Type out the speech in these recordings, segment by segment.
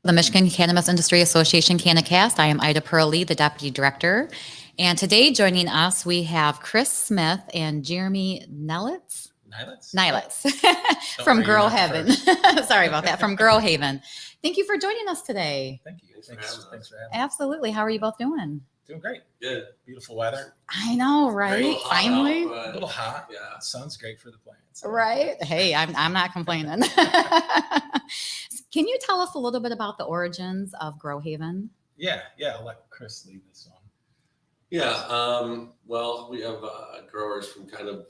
The Michigan Cannabis Industry Association Cannacast. I am Ida Pearlie, the Deputy Director. And today joining us, we have Chris Smith and Jeremy Nilitz from Girl Haven. Sorry about that, from Girl Haven. Thank you for joining us today. Thank you. Thanks for having me. Absolutely. How are you both doing? Doing great. Good. Beautiful weather. I know, right? Finally. A little hot. Yeah. Sun's great for the plants. Right. Hey, I'm not complaining. Can you tell us a little bit about the origins of Grow Haven? Yeah. I'll let Chris lead this one. Yeah. Well, we have growers from kind of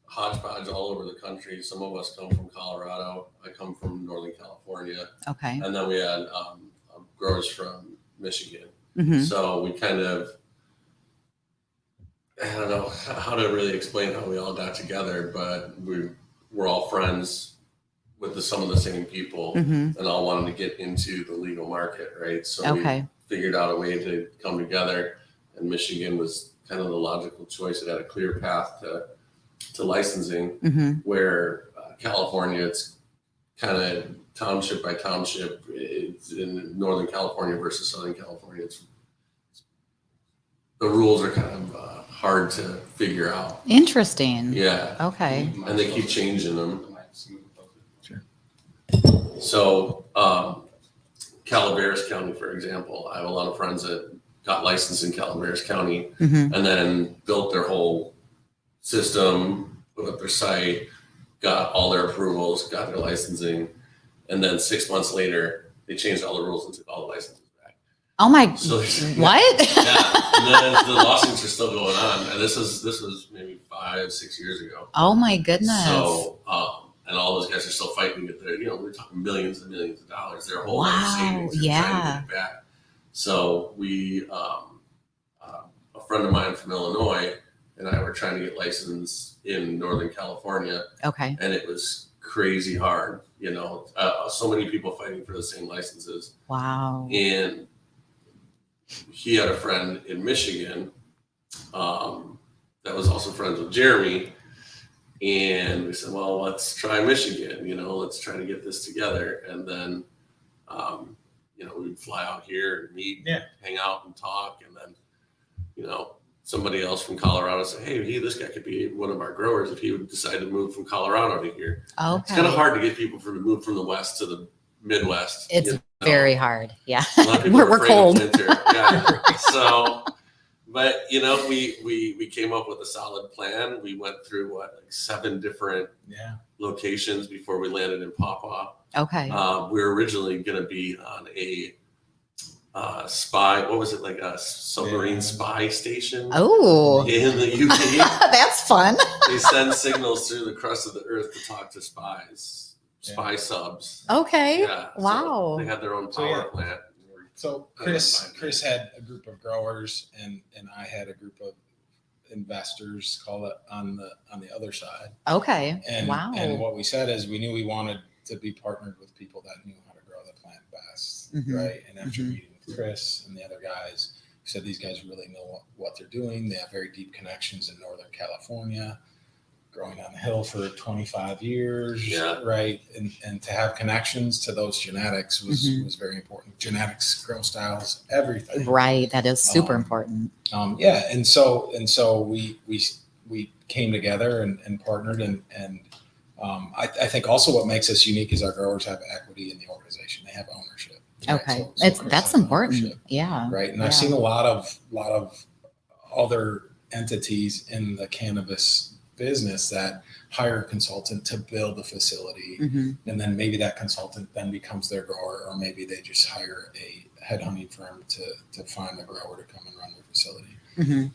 hodgepodge all over the country. Some of us come from Colorado. I come from Northern California. Okay. And then we had growers from Michigan. Mm-hmm. So we kind of, I don't know how to really explain how we all got together, but we're all friends with some of the same people, Mm-hmm. and all wanted to get into the legal market, right? So Okay. we figured out a way to come together, and Michigan was kind of the logical choice. It had a clear path to licensing, Mm-hmm. where California, it's kind of township by township. It's in Northern California versus Southern California. The rules are kind of hard to figure out. Interesting. Yeah. Okay. And they keep changing them. Sure. So Calaveras County, for example, I have a lot of friends that got licensed in Calaveras County, Mm-hmm. and then built their whole system, put up their site, got all their approvals, got their licensing, and then 6 months later, they changed all the rules and took all the licenses back. Oh my, So what? yeah, and then the lawsuits are still going on, and this was maybe 5-6 years ago. Oh my goodness. So, and all those guys are still fighting to get their, we're talking millions and millions of dollars. Their whole life Wow, savings are yeah. trying to get it back. So we, a friend of mine from Illinois and I were trying to get licensed in Northern California, Okay. and it was crazy hard. So many people fighting for the same licenses. Wow. And he had a friend in Michigan that was also friends with Jeremy. And we said, well, let's try Michigan, let's try to get this together. And then, we'd fly out here and meet, hang out and talk. And then, somebody else from Colorado said, hey, this guy could be one of our growers if he would decide to move from Colorado to here. Okay. It's kind of hard to get people to move from the West to the Midwest. It's very hard. Yeah. A lot of people are We're afraid cold. of winter. Yeah. So, but we came up with a solid plan. We went through 7 different locations before we landed in Pawpaw. Okay. We were originally going to be on a spy. What was it, like a submarine spy station? Oh, In the UK. that's fun. They send signals through the crust of the earth to talk to spy subs. Okay. Yeah. Wow. So they had their own power plant. So Chris had a group of growers, and I had a group of investors, call it, on the other side. Okay. And Wow. and what we said is we knew we wanted to be partnered with people that knew how to grow the plant best, Mhm. right? And after Mhm. meeting with Chris and the other guys, we said these guys really know what they're doing. They have very deep connections in Northern California, growing on the hill for 25 years, right? And to have connections to those genetics was very important. Genetics, grow styles, everything. Right. That is super important. And so we came together and partnered, and I think also what makes us unique is our growers have equity in the organization. They have ownership. Right? Okay. So Chris That's has important. ownership, Yeah. right. And I've seen a lot of other entities in the cannabis business that hire a consultant to build a facility, Mhm. and then maybe that consultant then becomes their grower, or maybe they just hire a headhunting firm to find a grower to come and run their facility. Mhm.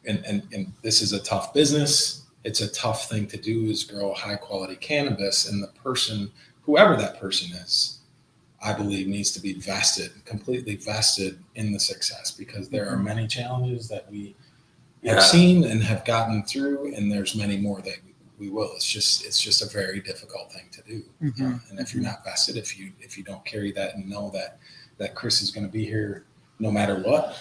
And this is a tough business. It's a tough thing to do, is grow high quality cannabis, and the person, whoever that person is, I believe needs to be completely vested in the success, because there are many challenges that we have seen and have gotten through, and there's many more that we will. It's just a very difficult thing to do. Mhm. And if you're not vested, if you don't carry that and know that Chris is going to be here no matter what,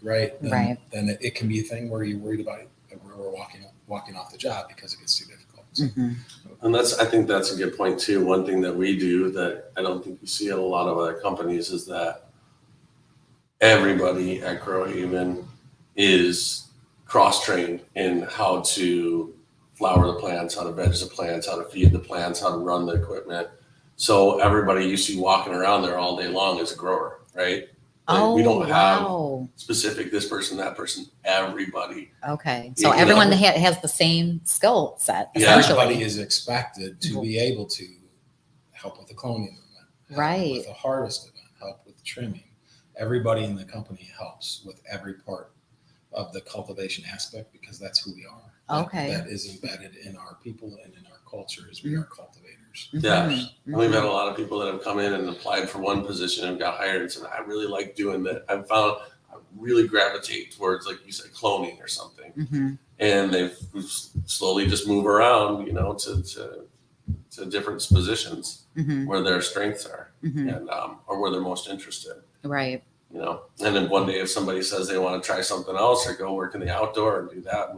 right? Then it can be a thing where you're worried about a grower walking off the job because it gets too difficult. So Mhm. And I think that's a good point too. One thing that we do that I don't think you see at a lot of other companies is that everybody at Grow Haven is cross-trained in how to flower the plants, how to veg the plants, how to feed the plants, how to run the equipment. So everybody you see walking around there all day long is a grower, right? Like, we don't have specific this person, that person, everybody. Okay. So everyone has the same skill set. Everybody is expected to be able to help with the cloning event, help with the harvest event, help with trimming. Everybody in the company helps with every part of the cultivation aspect because that's who we are. That is embedded in our people and in our culture as we are cultivators. Yeah. And we've had a lot of people that have come in and applied for one position and got hired and said, I really like doing that. I've found I really gravitate towards, like you said, cloning or something. And they've slowly just move around, to different positions where their strengths are and or where they're most interested. Right. And then one day if somebody says they want to try something else or go work in the outdoor and do that,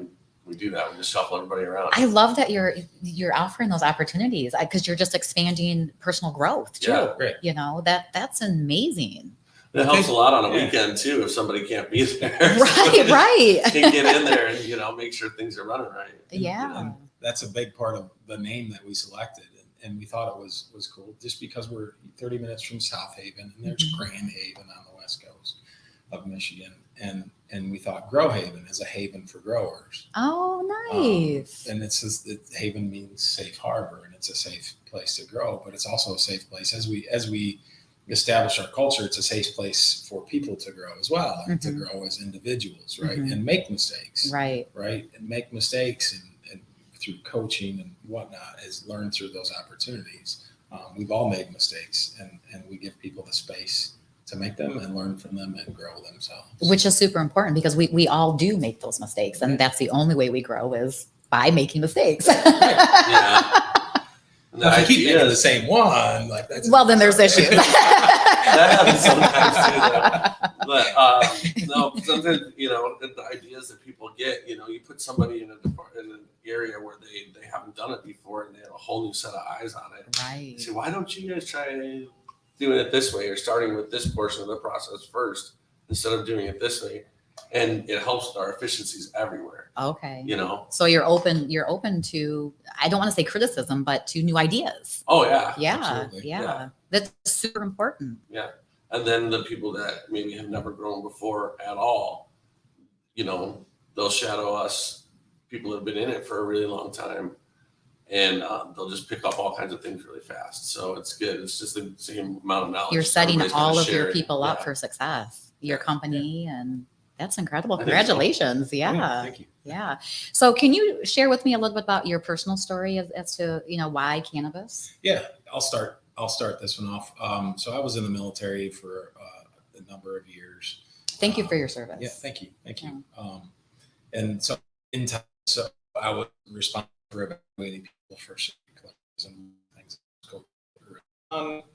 we do that. We just shuffle everybody around. I love that you're offering those opportunities because you're just expanding personal growth too. Yeah, right. That's amazing. It helps a lot on a weekend too if somebody can't be there. Right. Can get in there and make sure things are running right. Yeah. And that's a big part of the name that we selected. And we thought it was cool just because we're 30 minutes from South Haven and there's Grand Haven on the west coast of Michigan. And we thought Grow Haven is a haven for growers. Oh, nice. And haven means safe harbor, and it's a safe place to grow, but it's also a safe place as we establish our culture. It's a safe place for people to grow as well, and to grow as individuals, right? And make mistakes, right? And make mistakes, and through coaching and whatnot, is learn through those opportunities. We've all made mistakes, and we give people the space to make them and learn from them and grow themselves. Which is super important because we all do make those mistakes. And that's the only way we grow is by making mistakes. Right. Yeah. If you keep making the same one, then there's issues. That happens sometimes too. But no, sometimes, the ideas that people get, you put somebody in an area where they haven't done it before and they have a whole new set of eyes on it. Right. You say, why don't you guys try doing it this way or starting with this portion of the process first instead of doing it this way? And it helps our efficiencies everywhere. Okay. So you're open to, I don't want to say criticism, but to new ideas. Oh yeah. Yeah. Absolutely. Yeah. That's super important. Yeah. And then the people that maybe have never grown before at all, they'll shadow us, people that have been in it for a really long time. And they'll just pick up all kinds of things really fast. So it's good. It's just the same amount of knowledge. You're setting all of your people up for success, your company, and that's incredible. Congratulations. So. Yeah. Thank you. Yeah. So can you share with me a little bit about your personal story as to, why cannabis? Yeah, I'll start this one off. So I was in the military for a number of years. Thank you for your service. Yeah, thank you. And so I was responsible for evaluating people for and things.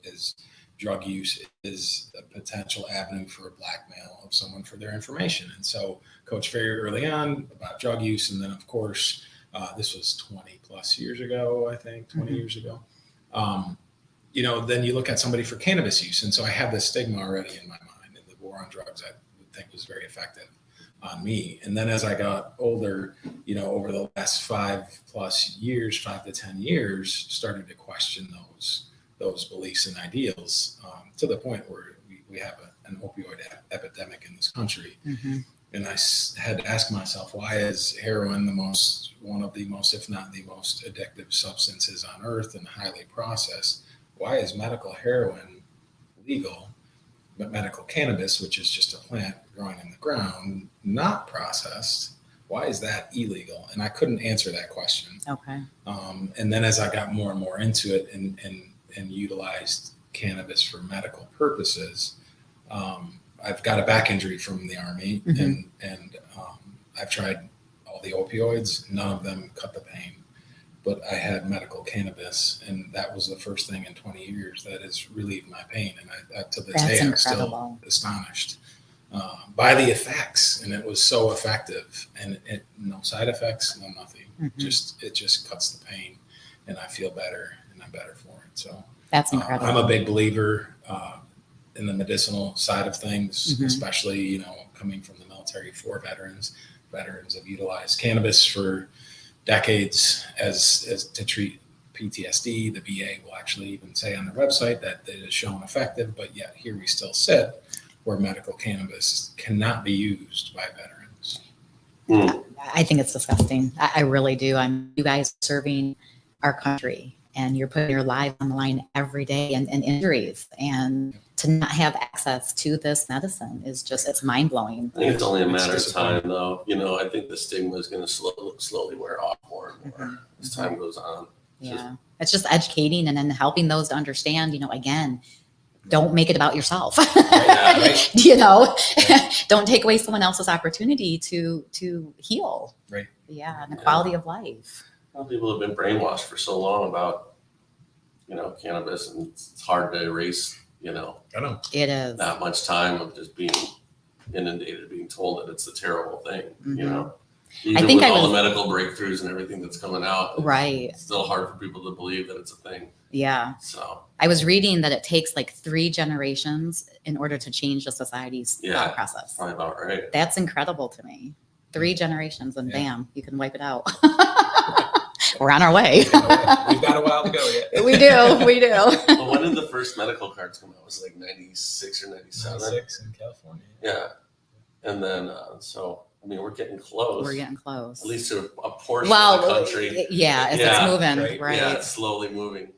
Is drug use is a potential avenue for a blackmail of someone for their information. And so coached very early on about drug use. And then of course, this was 20 plus years ago, I think 20 years ago. Then you look at somebody for cannabis use. And so I had this stigma already in my mind, and the war on drugs I would think was very effective on me. And then as I got older, over the last 5 to 10 years, started to question those beliefs and ideals to the point where we have an opioid epidemic in this country. And I had to ask myself, why is heroin one of the most, if not the most addictive substances on earth and highly processed? Why is medical heroin legal, but medical cannabis, which is just a plant growing in the ground, not processed? Why is that illegal? And I couldn't answer that question. Okay. And then as I got more and more into it and utilized cannabis for medical purposes, I've got a back injury from the Army, and I've tried all the opioids. None of them cut the pain. But I had medical cannabis, and that was the first thing in 20 years that has relieved my pain. And I to this day, I'm still astonished by the effects. And it was so effective, and no side effects, no nothing. It just cuts the pain. and I feel better and I'm better for it. So That's incredible. I'm a big believer in the medicinal side of things, Mhm. especially, coming from the military for veterans. Veterans have utilized cannabis for decades as to treat PTSD. The VA will actually even say on their website that it is shown effective, but yet here we still sit where medical cannabis cannot be used by veterans. I think it's disgusting. I really do. You guys serving our country, and you're putting your lives on the line every day, and injuries, and to not have access to this medicine is just, it's mind blowing. I think it's only a matter of time, though. I think the stigma is going to slowly wear off more and more as time goes on. It's just educating and then helping those to understand, again, don't make it about yourself. Don't take away someone else's opportunity to heal. Right. Yeah. And the quality of life. Well, people have been brainwashed for so long about, cannabis, and it's hard to erase, I know. It is. that much time of just being inundated, being told that it's a terrible thing, Even think with I all was- the medical breakthroughs and everything that's coming out, Right. it's still hard for people to believe that it's a thing. Yeah. So I was reading that it takes like 3 generations in order to change the society's Yeah. thought process. probably about right. That's incredible to me. 3 generations and Yeah. bam, you can wipe it out. We're on our way. We've got a while to go yet. We do. Well, when did the first medical cards come out? It was like 96 or 97. 96 in California. Yeah. And then, we're getting close. We're getting close. At least to a portion of the country. Yeah, as Yeah, it's moving. right. Yeah, Right. it's slowly moving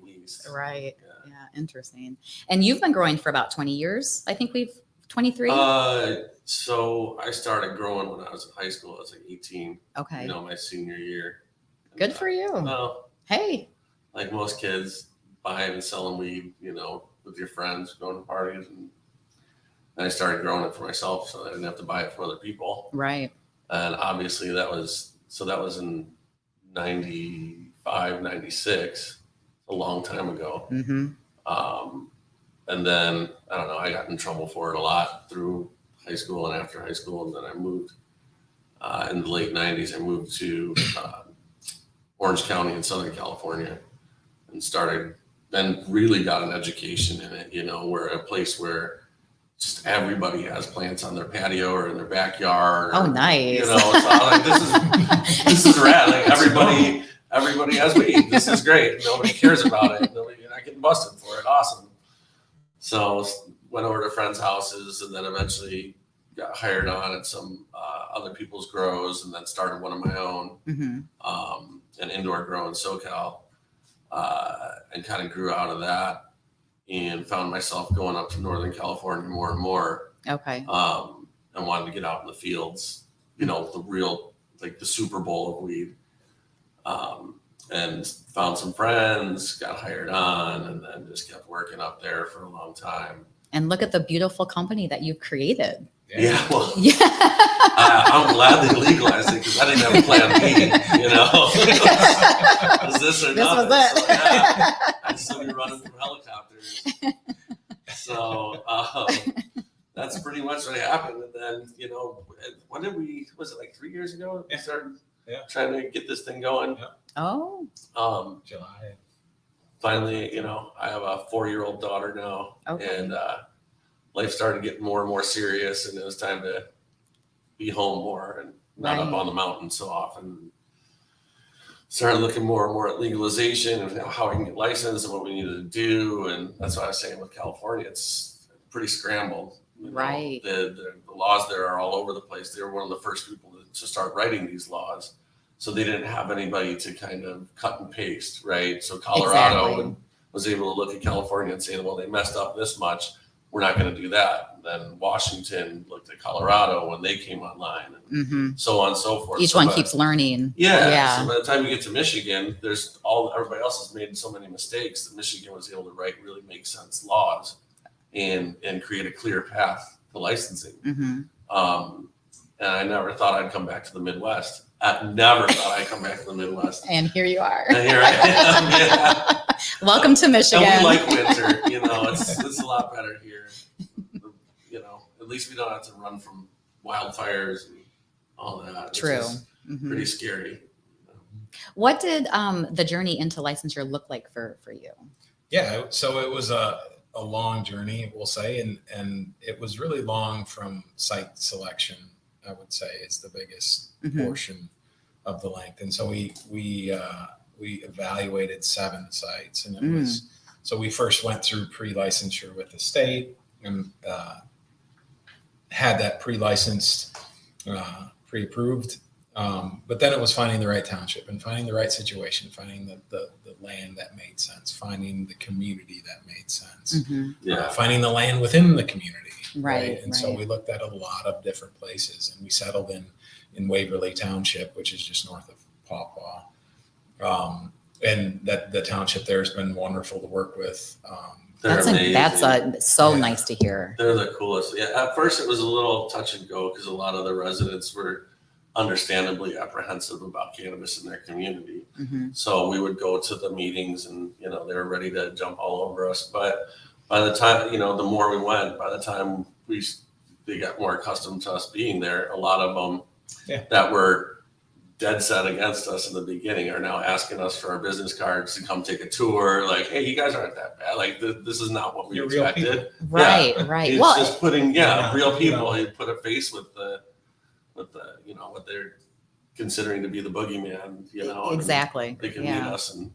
east. Right. Yeah. Yeah. Interesting. And you've been growing for about 20 years. I think 23. So I started growing when I was in high school. I was like 18, Okay. my senior year. Good for you. Well, Hey. like most kids, buying and selling weed, with your friends, going to parties. And I started growing it for myself so I didn't have to buy it for other people. Right. And obviously that was in 95, 96, a long time ago. Mm-hmm. And then, I don't know, I got in trouble for it a lot through high school and after high school. And then I moved in the late 90s. I moved to Orange County in Southern California and really got an education in it, where a place where just everybody has plants on their patio or in their backyard. Oh, nice. So I'm like, this is rad. Like everybody has weed. This is great. Nobody cares about it. You're not getting busted for it. Awesome. So went over to friends' houses and then eventually got hired on at some other people's grows and then started one of my own, an indoor grow in SoCal, and kind of grew out of that and found myself going up to Northern California more and more. Okay. And wanted to get out in the fields, the real, like the Super Bowl of weed. And found some friends, got hired on, and then just kept working up there for a long time. And look at the beautiful company that you've created. Yeah, well, Yeah. I'm glad they legalized it because I didn't have a plan B, It was this or This nothing. was it. So, yeah, I'd still be running from helicopters. So that's pretty much what happened. And then, when was it like 3 years ago? We started trying to get this thing going. Oh. July. Finally, I have a 4-year-old daughter now. Okay. And life started getting more and more serious, and it was time to be home more and not up on the mountain so often. Started looking more and more at legalization and how we can get licensed and what we needed to do. And that's what I was saying with California. It's pretty scrambled. Right. The laws there are all over the place. They were one of the first people to start writing these laws. So they didn't have anybody to kind of cut and paste, right? So Colorado was able to look at California and say, well, they messed up this much. We're not going to do that. And then Washington looked at Colorado when they came online, and so on and so forth. Each one keeps learning. Yeah. So by the time you get to Michigan, everybody else has made so many mistakes that Michigan was able to write really make sense laws and create a clear path to licensing. Mm-hmm. And I never thought I'd come back to the Midwest. I never thought I'd come back to the Midwest. And here you are. And here I am. Yeah. Welcome to Michigan. And we like winter. It's a lot better here. At least we don't have to run from wildfires and all that. True. Which is pretty scary. What did the journey into licensure look like for you? Yeah, so it was a long journey, we'll say, and it was really long from site selection. I would say is the biggest portion of the length, and so we evaluated 7 sites, and it was so we first went through pre-licensure with the state and had that pre-licensed, pre-approved. But then it was finding the right township and finding the right situation, finding the land that made sense, finding the community that made sense, finding the land within the community. Right. And so we looked at a lot of different places, and we settled in Waverly Township, which is just north of Pawpaw. And that the township there has been wonderful to work with. That's nice to hear. They're the coolest. Yeah. At first it was a little touch and go because a lot of the residents were understandably apprehensive about cannabis in their community. So we would go to the meetings and, they were ready to jump all over us. But by the time, the more we went, by the time they got more accustomed to us being there, a lot of them that were dead set against us in the beginning are now asking us for our business cards to come take a tour. Like, hey, you guys aren't that bad. Like, this is not what we expected. Right. It's just putting, real people. You put a face with the, what they're considering to be the boogeyman, Exactly. They can meet us and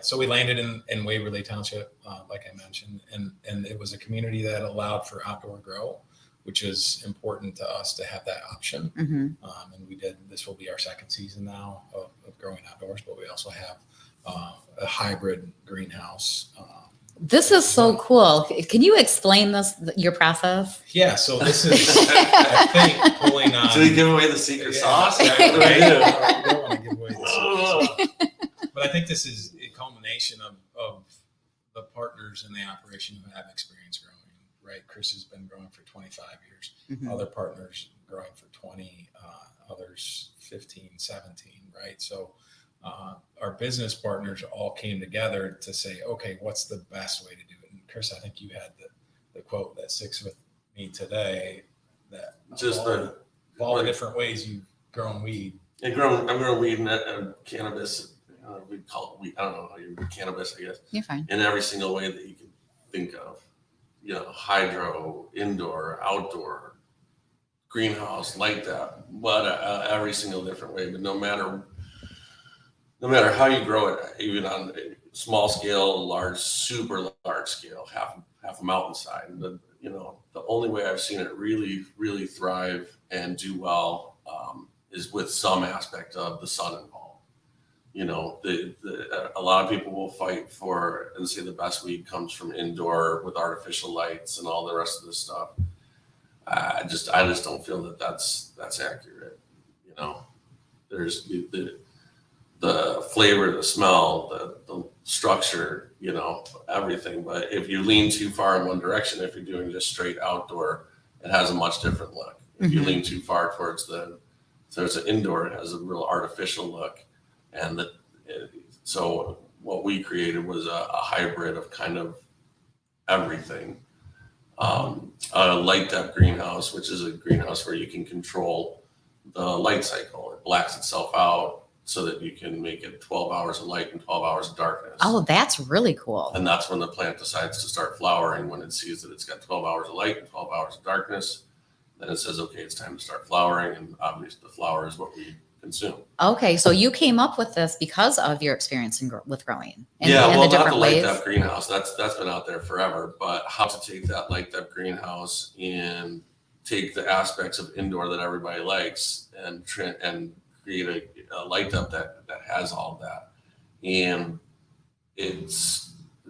so we landed in Waverly Township, like I mentioned, and it was a community that allowed for outdoor grow, which is important to us to have that option. And this will be our 2nd season now of growing outdoors, but we also have a hybrid greenhouse. This is so cool. Can you explain your process? Yeah, so this is, I think, pulling on. So we give away the secret sauce? Right? We don't want to give away the secret sauce. But I think this is a culmination of the partners in the operation who have experience growing, right? Chris has been growing for 25 years. Other partners growing for 20, others 15, 17, right? So our business partners all came together to say, okay, what's the best way to do it? And Chris, I think you had the quote that sticks with me today, that just all the different ways you've grown weed. I'm growing weed and cannabis. We call it weed. I don't know how you cannabis, I guess. You're fine. In every single way that you can think of. Hydro, indoor, outdoor, greenhouse, like that. But every single different way. But no matter how you grow it, even on a small scale, large, super large scale, half a mountainside. The only way I've seen it really, really thrive and do well is with some aspect of the sun involved. A lot of people will fight for and say the best weed comes from indoor with artificial lights and all the rest of this stuff. I just don't feel that that's accurate. There's the flavor, the smell, the structure, everything. But if you lean too far in one direction, if you're doing just straight outdoor, it has a much different look. If you lean too far towards there's an indoor, it has a real artificial look. And so what we created was a hybrid of kind of everything. A light depth greenhouse, which is a greenhouse where you can control the light cycle. It blacks itself out so that you can make it 12 hours of light and 12 hours of darkness. Oh, that's really cool. And that's when the plant decides to start flowering, when it sees that it's got 12 hours of light and 12 hours of darkness. Then it says, okay, it's time to start flowering. And obviously the flower is what we consume. Okay, so you came up with this because of your experience with growing. Not the light depth greenhouse. That's been out there forever. But how to take that light depth greenhouse and take the aspects of indoor that everybody likes and create a light depth that has all of that. And it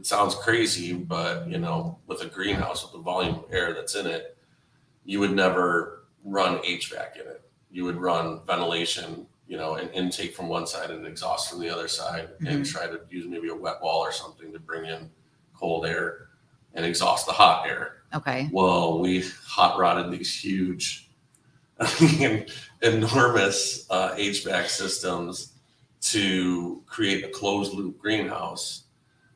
sounds crazy, but with a greenhouse with the volume of air that's in it, you would never run HVAC in it. You would run ventilation, an intake from one side and exhaust from the other side, and try to use maybe a wet wall or something to bring in cold air and exhaust the hot air. Okay. Well, we hot rodded these huge, enormous HVAC systems to create a closed loop greenhouse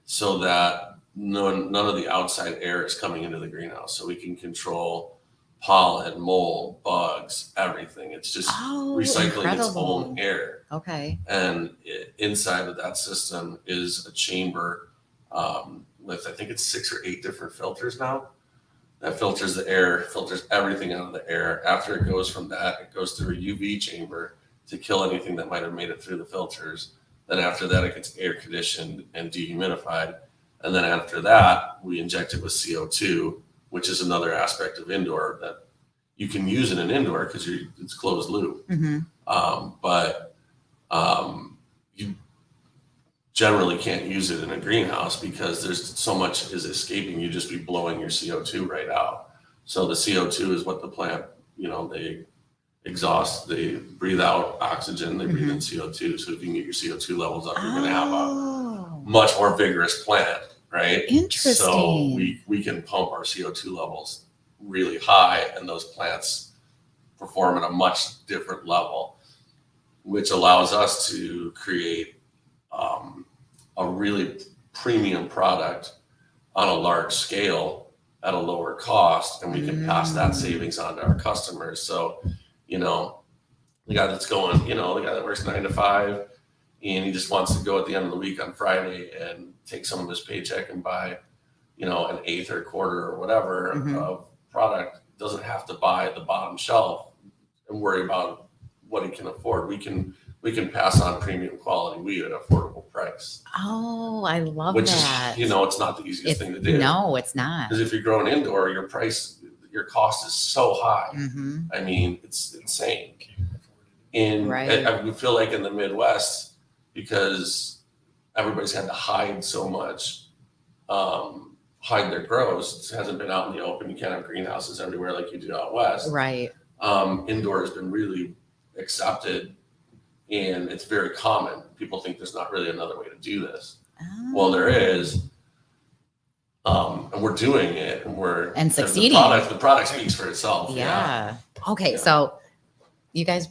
so that none of the outside air is coming into the greenhouse. So we can control pollen, mold, bugs, everything. It's just recycling its own air. Okay. And inside of that system is a chamber with, I think it's 6 or 8 different filters now. That filters the air, filters everything out of the air. After it goes from that, it goes through a UV chamber to kill anything that might have made it through the filters. Then after that, it gets air conditioned and dehumidified. And then after that, we inject it with CO2, which is another aspect of indoor that you can use in an indoor because it's closed loop. Mm-hmm. But you generally can't use it in a greenhouse because there's so much is escaping. You just be blowing your CO2 right out. So the CO2 is what the plant, they exhaust, they breathe out oxygen, they breathe in CO2. So if you can get your CO2 levels up, you're going to have a much more vigorous plant, right? Interesting. So we can pump our CO2 levels really high, and those plants perform at a much different level, which allows us to create a really premium product on a large scale at a lower cost, and we can pass that savings on to our customers. So, the guy that's going, the guy that works 9 to 5, and he just wants to go at the end of the week on Friday and take some of his paycheck and buy, an eighth or quarter or whatever of product, doesn't have to buy the bottom shelf and worry about what he can afford. We can pass on premium quality weed at an affordable price. Oh, I love Which that. is, it's not the easiest thing to do. No, it's not. Because if you're growing indoor, your cost is so high. Mm-hmm. I mean, it's insane. And Right. I feel like in the Midwest, because everybody's had to hide so much, hide their grows. It hasn't been out in the open. You can't have greenhouses everywhere like you do out west. Right. Indoor has been really accepted, and it's very common. People think there's not really another way to do this. Oh. Well, there is. And we're doing it, and succeeding. The product speaks for itself. Yeah. Okay, Yeah. so you guys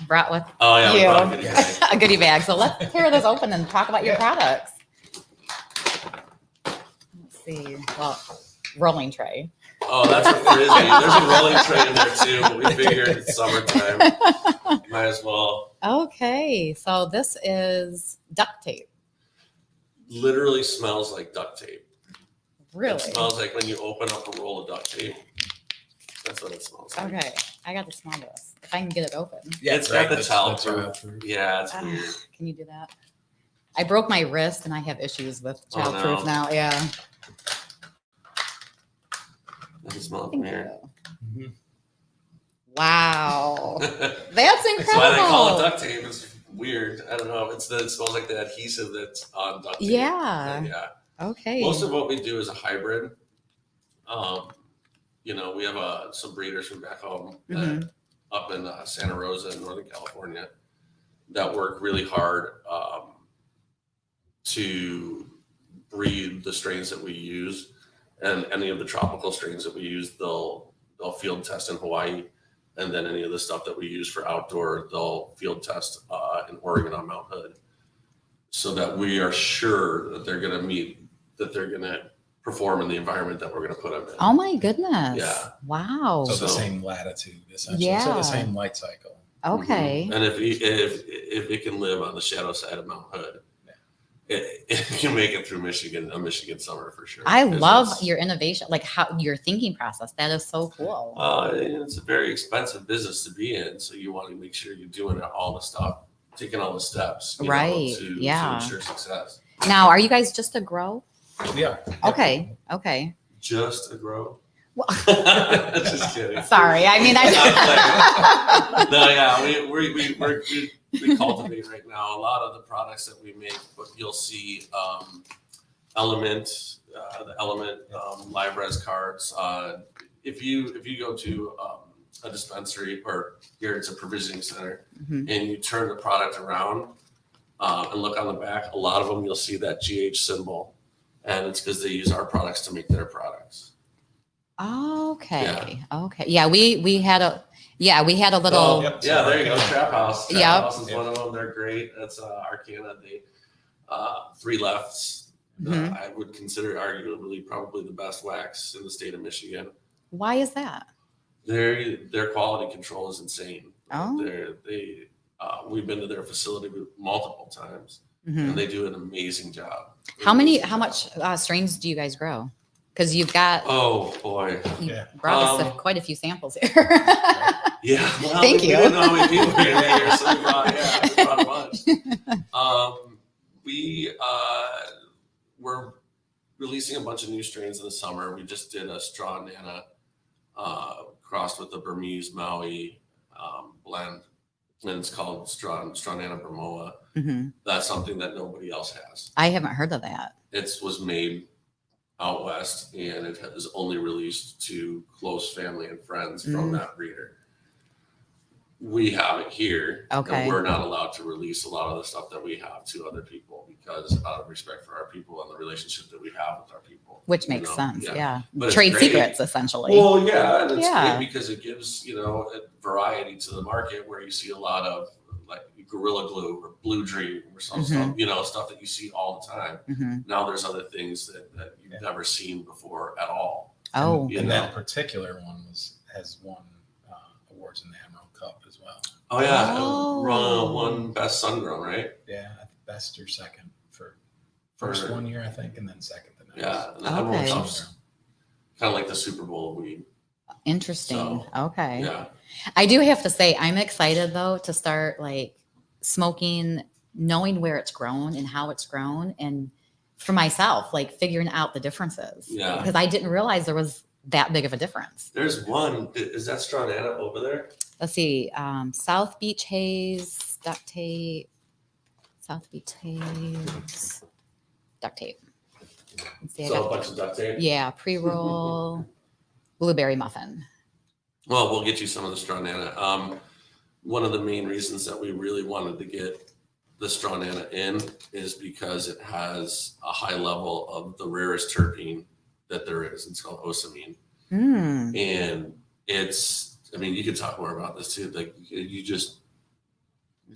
brought with Oh yeah, we you brought a goodie bag. a goodie bag. So let's tear this open and talk about your products. Let's see. Well, rolling tray. Oh, that's a frisbee. There's a rolling tray in there too. But we figured it's summertime. Might as well. Okay, so this is duct tape. Literally smells like duct tape. Really? It smells like when you open up a roll of duct tape. That's what it smells like. Okay, I got to smell this. If I can get it open. Yeah, It's got the that's childproof. Yeah, it's weird. Can you do that? I broke my wrist and I have issues with Oh, childproof no. now. Yeah. Doesn't smell Thank from here. you. Mhm. Wow. That's That's incredible. why they call it duct tape. It's weird. I don't know. It smells like the adhesive that's on duct tape. Yeah. Yeah. Okay. Most of what we do is a hybrid. We have some breeders from back home that, up in Santa Rosa in Northern California that work really hard to breed the strains that we use, and any of the tropical strains that we use, they'll field test in Hawaii, and then any of the stuff that we use for outdoor, they'll field test in Oregon on Mount Hood, so that we are sure that they're going to perform in the environment that we're going to put them in. Oh my goodness. Yeah. Wow. So the So- same latitude, essentially. So Yeah. the same light cycle. Okay. And if it can live on the shadow side of Mount Hood, it can make it through a Michigan summer for sure. I 'Cause love it's- your innovation, like how your thinking process. That is so cool. It's a very expensive business to be in, so you want to make sure you're doing all the stuff, taking all the steps, Right, to yeah. ensure success. Now, are you guys just a grow? Yeah. Okay. Okay. Just to grow. Well, Just kidding. sorry. I mean, No, yeah, we cultivate right now a lot of the products that we make, but you'll see Element, the Element live res cards. If you go to a dispensary, or here it's a provisioning center, Mhm. and you turn the product around and look on the back, a lot of them you'll see that GH symbol, and it's because they use our products to make their products. Okay. Okay. Yeah, we had a little. Oh, Yep. yeah, there you go. Trap House. Trap Yep. House is one of them. They're great. That's Arcana. They 3 lefts. Mhm. I would consider arguably probably the best wax in the state of Michigan. Why is that? Their quality control is insane. Oh. We've been to their facility multiple times, Mhm. and they do an amazing job. How much strains do you guys grow? Because you've got Oh boy. you Yeah. brought us quite a few samples here. Yeah. Well, Thank we you. didn't know how many people were in here, so we brought a bunch. We're releasing a bunch of new strains in the summer. We just did a straw nana crossed with the Burmese Maui blend, and it's called straw nana Burmoa. Mm-hmm. That's something that nobody else has. I haven't heard of that. It was made out west, and it is only released to close family and friends from that breeder. We have it here, Okay. and we're not allowed to release a lot of the stuff that we have to other people because out of respect for our people and the relationship that we have with our people. Which makes sense, yeah. But it's Trade great. secrets, essentially. Well, yeah, and it's Yeah. great because it gives, a variety to the market where you see a lot of like Gorilla Glue or Blue Dream or some stuff, stuff that you see all the time. Mm-hmm. Now there's other things that you've never seen before at all. Oh. And that particular one has won awards in the Emerald Cup as well. Oh yeah, Oh. One best sun grown, right? Yeah, I think best or second for first 1 year, I think, and then second the next. Yeah, and the Okay. Emerald Cup's kind of like the Super Bowl of weed. Interesting. So, okay. Yeah. I do have to say, I'm excited though to start like smoking, knowing where it's grown and how it's grown, and for myself, like figuring out the differences. Yeah. Because I didn't realize there was that big of a difference. There's one. Is that straw nana over there? Let's see. South Beach Haze, duct tape. South Beach Haze, duct tape. Let's see, I So got a bunch of duct tape. yeah, pre-roll, blueberry muffin. Well, we'll get you some of the straw nana. One of the main reasons that we really wanted to get the straw nana in is because it has a high level of the rarest terpene that there is. It's called osamine. Mm. And you could talk more about this too. Like you just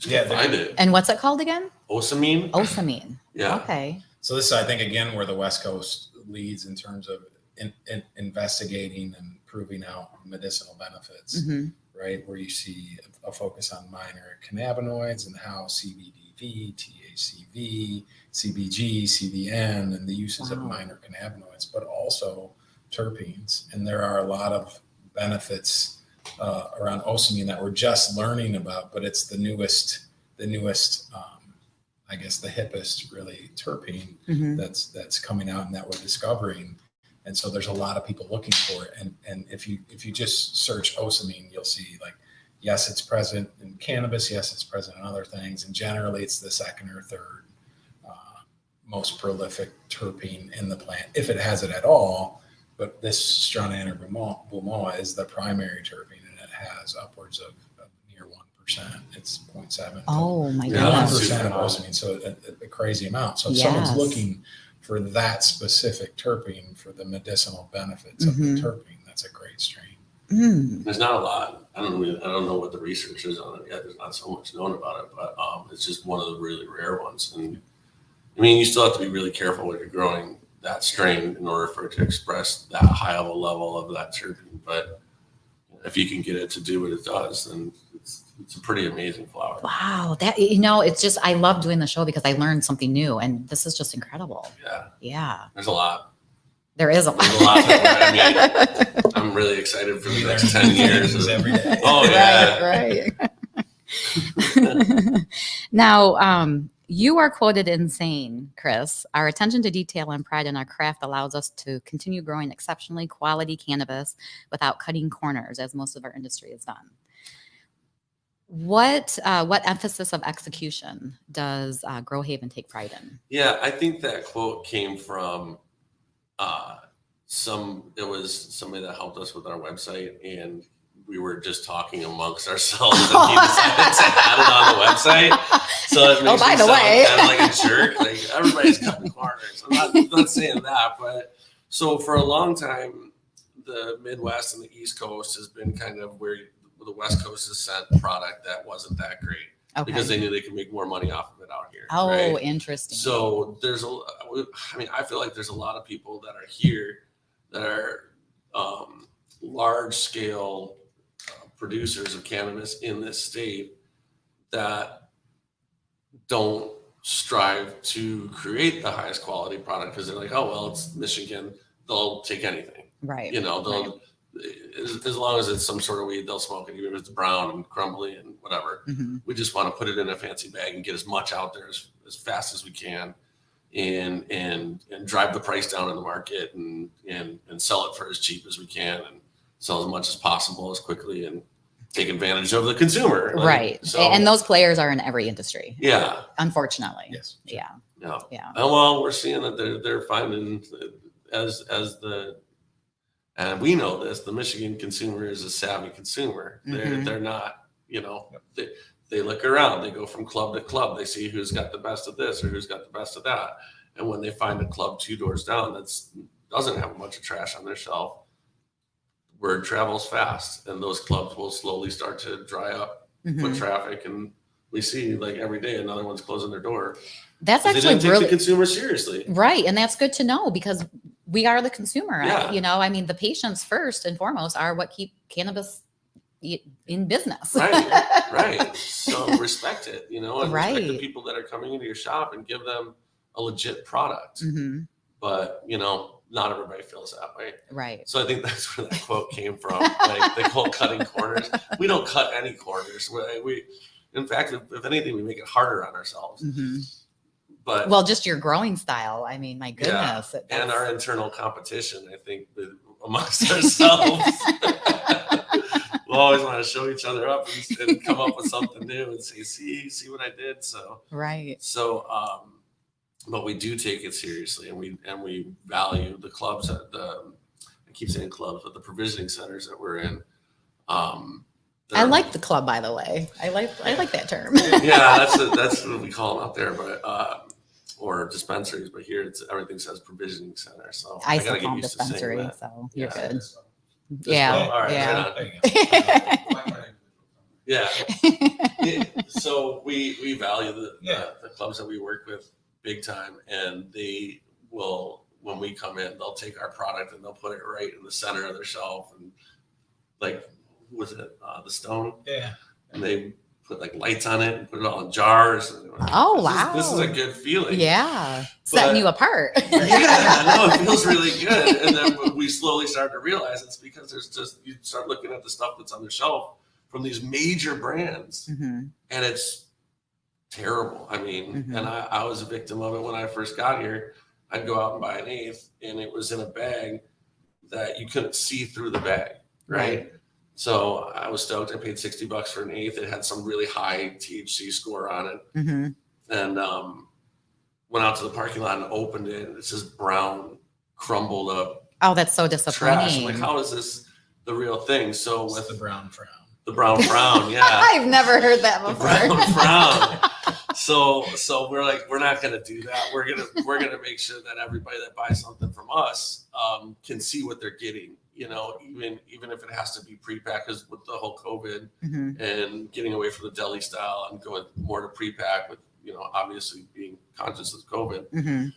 Yeah, find it. And what's it called again? Osamine. Osamine. Yeah. Okay. So this is, I think, again, where the West Coast leads in terms of investigating and proving out medicinal benefits, Mm-hmm. right? Where you see a focus on minor cannabinoids and how CBDV, THCV, CBG, CBN, and the uses of Wow. minor cannabinoids, but also terpenes. And there are a lot of benefits around osamine that we're just learning about, but it's the newest, I guess the hippest really terpene Mm-hmm. that's coming out and that we're discovering. And so there's a lot of people looking for it. And if you just search osamine, you'll see like, yes, it's present in cannabis. Yes, it's present in other things. And generally it's the second or third most prolific terpene in the plant, if it has it at all. But this straw nana Burmoa is the primary terpene, and it has upwards of near 1%. It's 0.7. Oh my Yeah. goodness. 1% of osamine, so a crazy amount. So if someone's Yes. looking for that specific terpene for the medicinal benefits of the terpene, that's a great strain. Mm. There's not a lot. I don't know what the research is on it yet. There's not so much known about it, but it's just one of the really rare ones. And you still have to be really careful when you're growing that strain in order for it to express that high of a level of that terpene. But if you can get it to do what it does, then it's a pretty amazing flower. Wow. It's just, I love doing the show because I learned something new, and this is just incredible. Yeah. Yeah. There's a lot. There is a lot. There's a lot. I'm really excited for the next 10 years. Every day. Oh, yeah. Right. Now, you are quoted in saying, Chris, our attention to detail and pride in our craft allows us to continue growing exceptionally quality cannabis without cutting corners, as most of our industry has done. What emphasis of execution does Grow Haven take pride in? Yeah, I think that quote came from it was somebody that helped us with our website, and we were just talking amongst ourselves, and he decided to add it on the website. So it makes by me the sound way. kind of like a jerk. Like everybody's cutting corners. I'm not saying that, but so for a long time, the Midwest and the East Coast has been kind of where the West Coast has sent product that wasn't that great because they knew they could make more money off of it out here. Oh, right? interesting. So I feel like there's a lot of people that are here that are large scale producers of cannabis in this state that don't strive to create the highest quality product because they're like, oh, well, it's Michigan. They'll take anything. Right. They'll, as long as it's some sort of weed, they'll smoke it, even if it's brown and crumbly and whatever. Mm-hmm. We just want to put it in a fancy bag and get as much out there as fast as we can and drive the price down in the market and sell it for as cheap as we can and sell as much as possible as quickly and take advantage of the consumer. Right. So, and those players are in every industry. Yeah. Unfortunately. Yes. Yeah. Yeah. Yeah. And well, we're seeing that they're finding and we know this, the Michigan consumer is a savvy consumer. Mm-hmm. They're not, they look around, they go from club to club, they see who's got the best of this or who's got the best of that. And when they find a club 2 doors down doesn't have a bunch of trash on their shelf, word travels fast and those clubs will slowly start to dry up foot traffic. And we see like every day another one's closing their door. That's actually they didn't take really the consumer seriously. Right. And that's good to know because we are the consumer. Yeah. I mean, the patients first and foremost are what keep cannabis in business. Right. So respect it, and respect the people that are coming into your shop and give them a legit product. Mm-hmm. But, not everybody feels that way. Right. So I think that's where that quote came from. Like they call cutting corners. We don't cut any corners. We in fact, if anything, we make it harder on ourselves. Mm-hmm. But well, just your growing style. I mean, my goodness. Yeah. And our internal competition, I think, amongst ourselves. We'll always want to show each other up and come up with something new and say, see what I did. So right. So but we do take it seriously and we value the clubs I keep saying clubs, but the provisioning centers that we're in. I like the club, by the way. I like that term. Yeah, that's what we call them out there, but or dispensaries, but here everything says provisioning center. So I still call them dispensary, so you're good. Yeah. All right. Yeah. Yeah. So we value the clubs that we work with big time, and they will, when we come in, they'll take our product and they'll put it right in the center of their shelf, and like, who was it? The Stone. Yeah. And they put like lights on it and put it all in jars. Oh, wow. This is a good feeling. Yeah. Setting you apart. Yeah, no, it feels really good. And then we slowly start to realize it's because you start looking at the stuff that's on the shelf from these major brands, and it's terrible. I mean, and I was a victim of it when I first got here. I'd go out and buy an eighth, and it was in a bag that you couldn't see through the bag, right? So I was stoked. I paid $60 for an eighth. It had some really high THC score on it, and went out to the parking lot and opened it. And it's just brown, crumbled up. Oh, that's so disappointing. Trash. I'm like, how is this the real thing? So with the brown frown. The brown frown, yeah. I've never heard that before. The brown frown. So we're like, we're not going to do that. We're gonna make sure that everybody that buys something from us can see what they're getting. Even if it has to be pre-packed, because with the whole COVID and getting away from the deli style and going more to pre-pack, with obviously being conscious of COVID,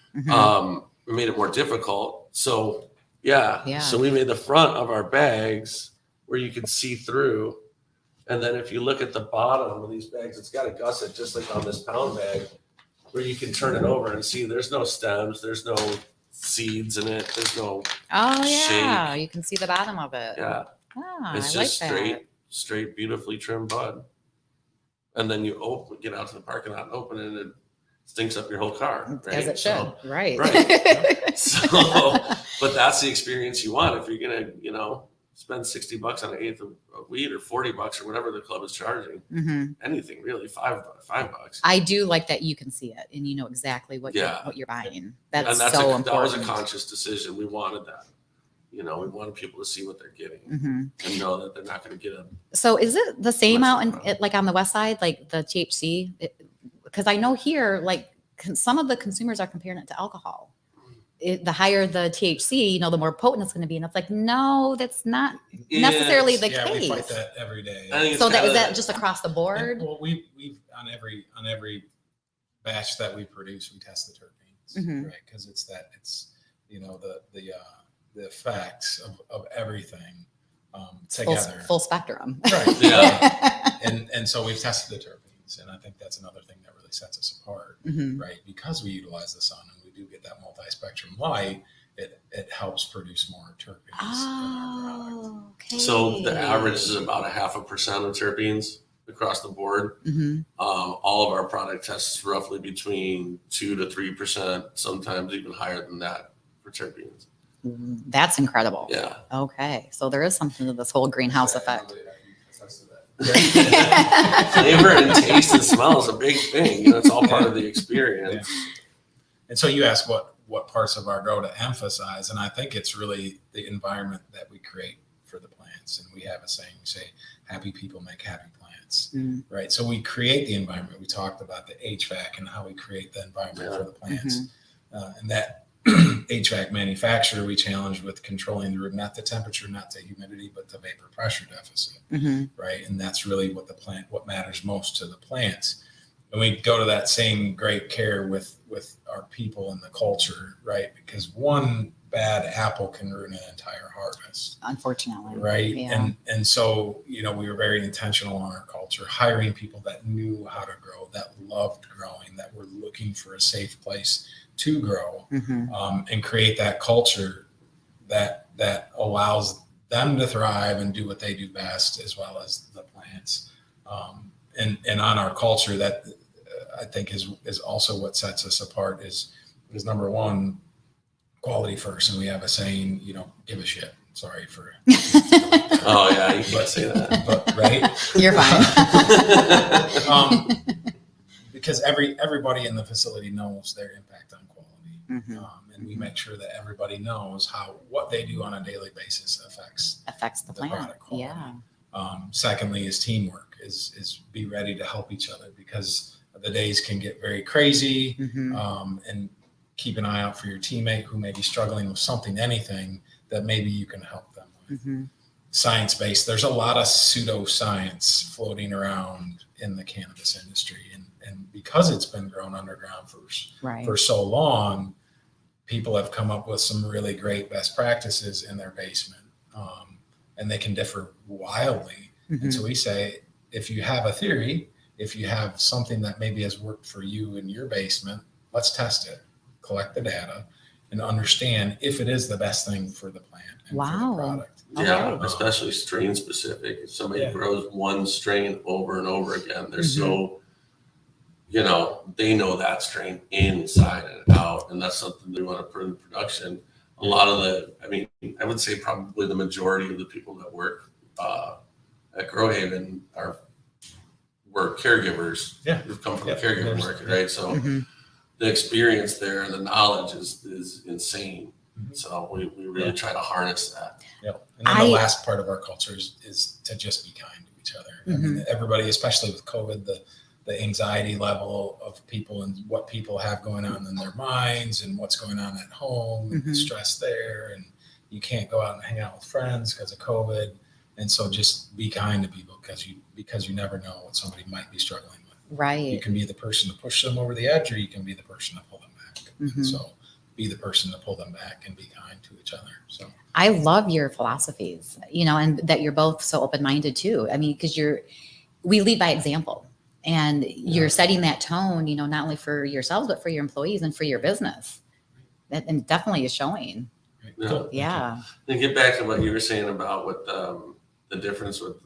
we made it more difficult. So so we made the front of our bags where you can see through. And then if you look at the bottom of these bags, it's got a gusset just like on this pound bag, where you can turn it over and see there's no stems, there's no seeds in it, there's no shake. You can see the bottom of it. Yeah. It's just straight, beautifully trimmed bud. And then you get out to the parking lot and open it, and it stinks up your whole car. Right? As it should. Right. So, but that's the experience you want if you're gonna, spend $60 on an eighth of weed, or $40 or whatever the club is charging. Anything really, $5. I do like that you can see it and you know exactly what you're buying. That's so important. That was a conscious decision. We wanted that. We wanted people to see what they're getting and know that they're not going to get So is it the same out like on the west side, like the THC? Because I know here, like some of the consumers are comparing it to alcohol. The higher the THC, the more potent it's going to be. And it's like, no, that's not necessarily the case. We fight that every day. So is that just across the board? Well, we on every batch that we produce, we test the terpenes, right? Because it's the effects of everything together. Full spectrum. Right. Yeah. And so we've tested the terpenes. plants. And I think that's another thing that really sets us apart, Mm-hmm. right? Because we utilize the sun and we do get that multi-spectrum light, it helps produce more terpenes in our product. Oh, okay. So the average is about 0.5% of terpenes across the board. Mm-hmm. All of our product tests roughly between 2 to 3%, sometimes even higher than that for terpenes. That's incredible. Yeah. Okay. So there is something to this whole greenhouse effect. Flavor and taste and smell is a big thing. You know, it's all part of the experience. Yeah. And so you ask what parts of our grow to emphasize, and I think it's really the environment that we create for the plants. And we have a saying, we say, happy people make happy plants, right? So we create the environment. We talked about the HVAC and how we create the environment for the plants. And that HVAC manufacturer we challenged with controlling the room, not the temperature, not the humidity, but the vapor pressure deficit, right? And that's really what matters most to the plants. And we go to that same great care with our people and the culture, right? Because one bad apple can ruin an entire harvest. Unfortunately. Right. Yeah. And so, you know, we were very intentional on our culture, hiring people that knew how to grow, that loved growing, that were looking for a safe place to grow, and create that culture that allows them to thrive and do what they do best, as well as the plants. And on our culture, that I think is also what sets us apart is number one, quality first. And we have a saying, you know, give a shit. Sorry for. Oh yeah, you can't say that. But right, You're fine. Because everybody in the facility knows their impact on quality, and we make sure that everybody knows what they do on a daily basis affects the plant. product quality. Yeah. Secondly, is teamwork. Is be ready to help each other, because the days can get very crazy, and keep an eye out for your teammate who may be struggling with anything that maybe you can help them with. Science-based, there's a lot of pseudoscience floating around in the cannabis industry. And because it's been grown underground for so long, people have come up with some really great best practices in their basement. And they can differ wildly. And so we say, if you have a theory, if you have something that maybe has worked for you in your basement, let's test it, collect the data, and understand if it is the best thing for the plant and for the product. Yeah, especially strain specific. If somebody grows one strain over and over again, they're so, you know, they know that strain inside and out, and that's something they want to put in production. A lot of I would say probably the majority of the people that work at Growhaven were caregivers who've come from the caregiver market, right? So the experience there and the knowledge is insane. So we really try to harness that. Yep. And then the last part of our culture is to just be kind to each other. I mean, everybody, especially with COVID, the anxiety level of people and what people have going on in their minds and what's going on at home and the stress there, and you can't go out and hang out with friends because of COVID. And so just be kind to people because you never know what somebody might be struggling with. Right. You can be the person to push them over the edge, or you can be the person to pull them back. So be the person to pull them back and be kind to each other. So I love your philosophies, you know, and that you're both so open-minded too. I mean, because we lead by example, and you're setting that tone, you know, not only for yourselves, but for your employees and for your business. And definitely is showing. Yeah. And get back to what you were saying about what the difference with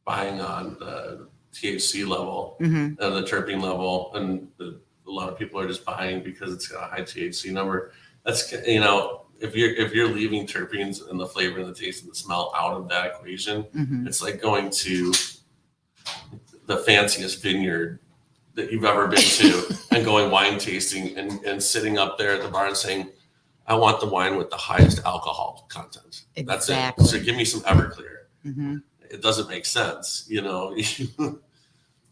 buying on the THC level and the terpene level, and a lot of people are just buying because it's got a high THC number. That's, you know, if you're leaving terpenes and the flavor and the taste and the smell out of that equation, it's like going to the fanciest vineyard that you've ever been to and going wine tasting and sitting up there at the bar and saying, I want the wine with the highest alcohol content. Exactly. That's it. So give me some Everclear. It doesn't make sense, you know.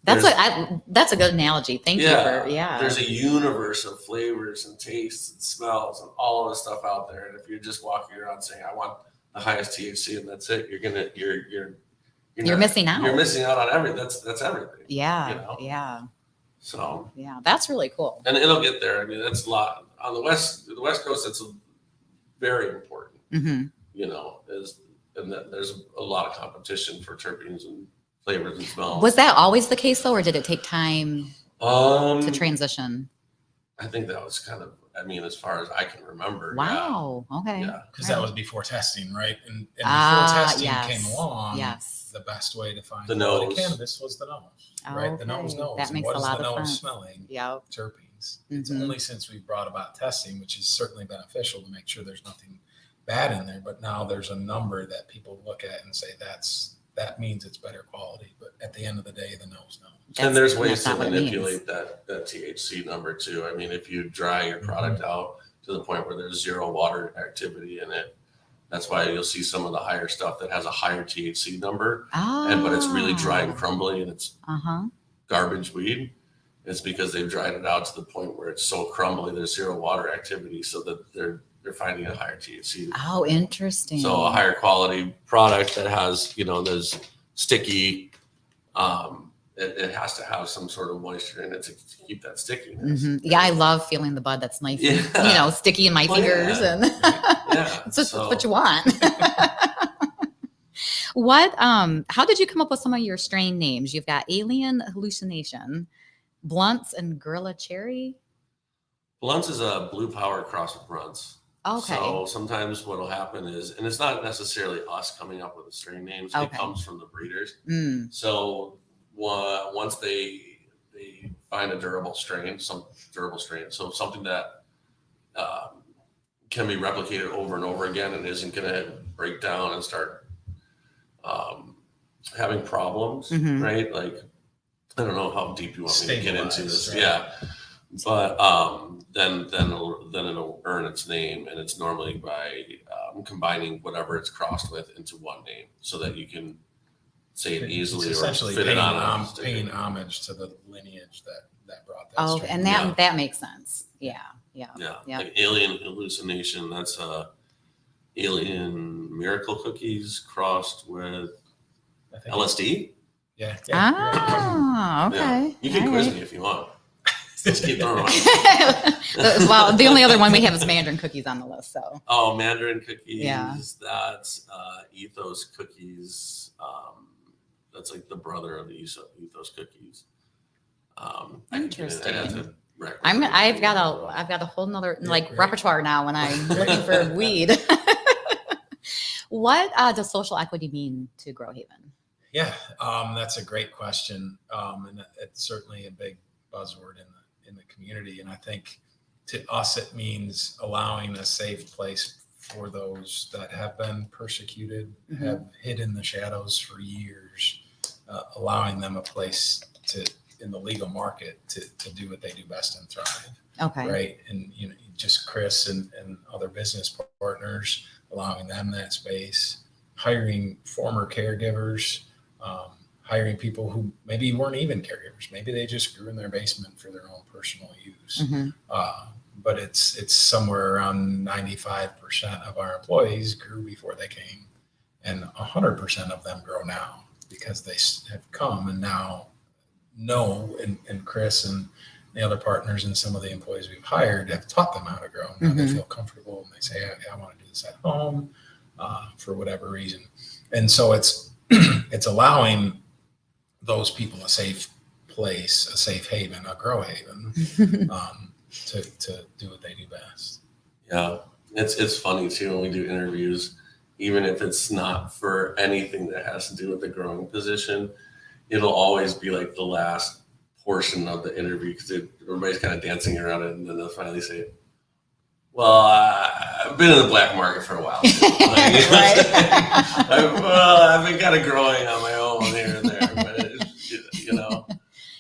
That's a good analogy. Thank you for There's a universe of flavors and tastes and smells and all of this stuff out there. And if you're just walking around saying, I want the highest THC and that's it, you're missing out. You're missing out on everything. That's everything. Yeah. You know? Yeah. So that's really cool. And it'll get there. I mean, that's a lot on the West Coast. That's very important. You know, and that there's a lot of competition for terpenes and flavors and smells. Was that always the case though, or did it take time to To transition? I think that was kind of, I mean, as far as I can remember. Wow. Okay. Yeah. Because that was before testing, right? And before testing yes. came along, Yes. the best way to find The quality nose. cannabis was the nose, right? The nose Okay. knows. That And makes what a is lot the of nose sense. smelling? Yeah. Terpenes. It's Mhm. only since we brought about testing, which is certainly beneficial to make sure there's nothing bad in there. But now there's a number that people look at and say that means it's better quality. But at the end of the day, the nose knows. And there's ways that's to not what it means. manipulate that THC number too. I mean, if you dry your product out to the point where there's zero water activity in it, that's why you'll see some of the higher stuff that has a higher THC number, but it's really dry and crumbly and it's garbage weed. It's because they've dried it out to the point where it's so crumbly, there's zero water activity, so that they're finding a higher THC. Oh, interesting. So a higher quality product that has, there's sticky, it has to have some sort of moisture in it to keep that stickiness. Yeah, I love feeling the bud that's nice and, Yeah. sticky in my fingers. Yeah. And Yeah. that's what you want. How did you come up with some of your strain names? You've got Alien Hallucination, Blunts, and Gorilla Cherry. Blunts is a blue power cross with Runts. Okay. So sometimes what'll happen is, and it's not necessarily us coming up with the strain names, it comes from the breeders. So once they find a durable strain, so something that can be replicated over and over again and isn't going to break down and start having problems, right? Like, I don't know how deep you want me to get into this. Right? Yeah. But then it'll earn its name, and it's normally by combining whatever it's crossed with into one name, so that you can say it easily, it's essentially or fit it on. paying homage to the lineage that brought that. Oh, strain. and that makes sense. Yeah. Like Alien Hallucination, that's Alien Miracle Cookies crossed with LSD. Yeah. Okay. Yeah. You can quiz me if you want. Let's keep throwing them out. Well, the only other one we have is Mandarin Cookies on the list. So. Oh, Mandarin Cookies. Yeah. That's Ethos Cookies. That's like the brother of the Ethos Cookies. Interesting. I've got a whole nother repertoire now when I'm looking for weed. What does social equity mean to Grow Haven? Yeah, that's a great question, and it's certainly a big buzzword in the community. And I think to us it means allowing a safe place for those that have been persecuted, have hid in the shadows for years, allowing them a place in the legal market to do what they do best and thrive. Okay. Right. And just Chris and other business partners, allowing them that space, hiring former caregivers, hiring people who maybe weren't even caregivers. Maybe they just grew in their basement for their own personal use. But it's somewhere around 95% of our employees grew before they came, and 100% of them grow now because they have come and now know, and Chris and the other partners and some of the employees we've hired have taught them how to grow. Now they feel comfortable and they say, I want to do this at home for whatever reason. And so it's allowing those people a safe place, a safe haven, a grow haven, to do what they do best. Yeah, it's funny too when we do interviews, even if it's not for anything that has to do with the growing position, it'll always be like the last portion of the interview because everybody's kind of dancing around it, and then they'll finally say, "Well, I've been in the black market for a while. I've been kind of growing on my own here and there, but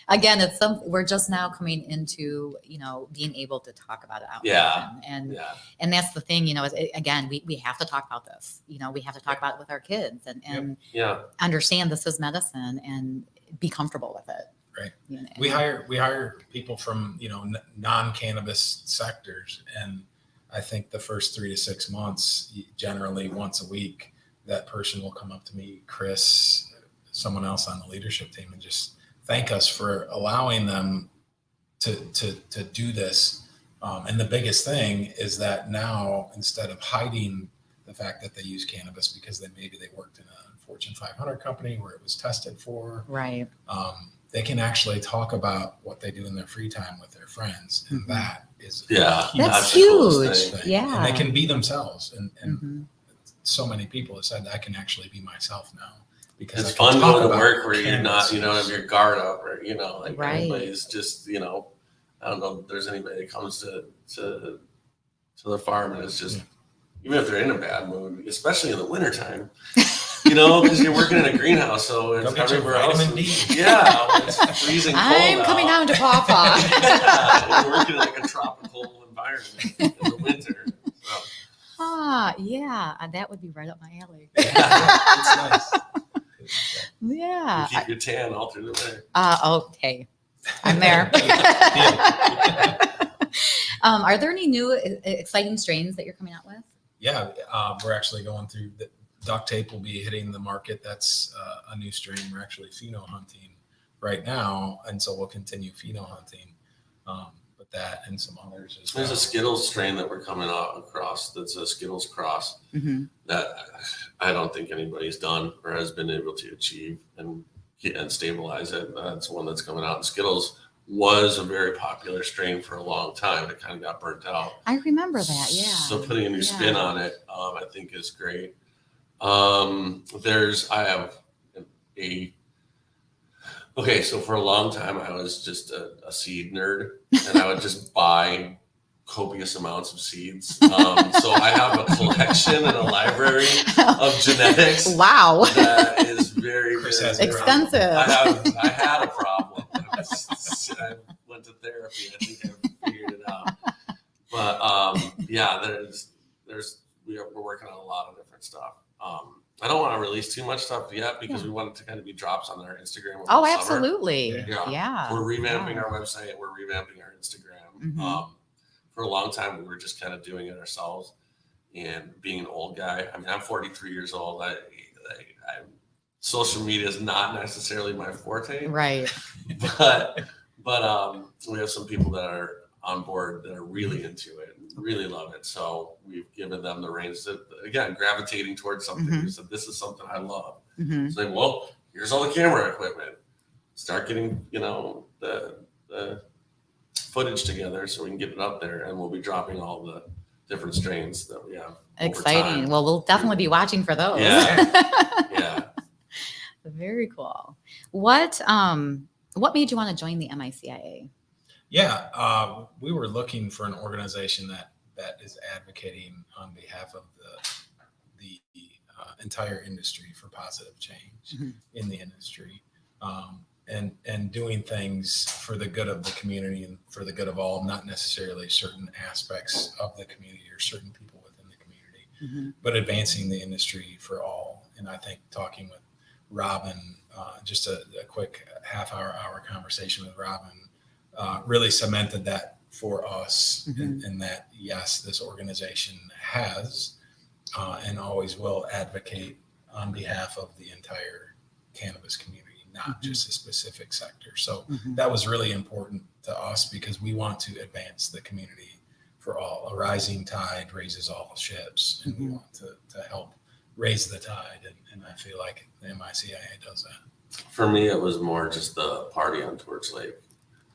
Again, it's we're just now coming into, being able to talk about it out loud. And that's the thing, again, we have to talk about this, we have to talk about it with our kids and understand this is medicine and be comfortable with it. Right. We hire people from, non-cannabis sectors. And I think the first 3 to 6 months, generally once a week, that person will come up to me, Chris, someone else on the leadership team, and just thank us for allowing them to do this. And the biggest thing is that now, instead of hiding the fact that they use cannabis because maybe they worked in a Fortune 500 company where it was tested for. Right. They can actually talk about what they do in their free time with their friends, and that is that's huge. thing. Yeah, and they can be themselves, and so many people have said I can actually be myself now because it's fun going to work where you're not, have your guard up, or like everybody's just, I don't know if there's anybody that comes to the farm and it's just, even if they're in a bad mood, especially in the wintertime, because you're working in a greenhouse, so it's everywhere else. It's freezing cold. I'm coming down to Pawpaw. You're working in like a tropical environment in the winter. So. That would be right up my alley. It's nice. Yeah. You keep your tan all through the winter. Okay. I'm there. Are there any new exciting strains that you're coming out with? Yeah, we're actually going through the duct tape will be hitting the market. That's a new strain. We're actually pheno hunting right now, and so we'll continue pheno hunting. But that and some others as well. There's a Skittles strain that we're coming out across. That's a Skittles cross that I don't think anybody's done or has been able to achieve and stabilize it. That's one that's coming out. And Skittles was a very popular strain for a long time. It kind of got burnt out. I remember that. Yeah. So putting a new spin on it, I think is great. So for a long time, I was just a seed nerd, and I would just buy copious amounts of seeds. So I have a collection and a library of genetics. Wow. That is very, very expensive. I had a problem. I went to therapy. I think I figured it out. But we're working on a lot of different stuff. I don't want to release too much stuff yet because we want it to kind of be drops on our Instagram. Oh, absolutely. Yeah. We're revamping our website. We're revamping our Instagram. For a long time, we were just kind of doing it ourselves and being an old guy. I mean, I'm 43 years old. Social media is not necessarily my forte. Right. But we have some people that are on board that are really into it, really love it. So we've given them the reins to, again, gravitating towards something. We said, this is something I love. So well, here's all the camera equipment. Start getting, the footage together so we can get it up there, and we'll be dropping all the different strains that we have. Exciting. Well, we'll definitely be watching for those. Yeah. Very cool. What made you want to join the MICIA? Yeah, we were looking for an organization that is advocating on behalf of the entire industry for positive change in the industry, and doing things for the good of the community and for the good of all, not necessarily certain aspects of the community or certain people within the community, but advancing the industry for all. And I think talking with Robin, just a quick hour conversation with Robin, really cemented that for us, and that, yes, this organization has and always will advocate on behalf of the entire cannabis community, not just a specific sector. So that was really important to us because we want to advance the community for all. A rising tide raises all ships, and we want to help raise the tide. And I feel like the MICIA does that. For me, it was more just the party on Torch Lake.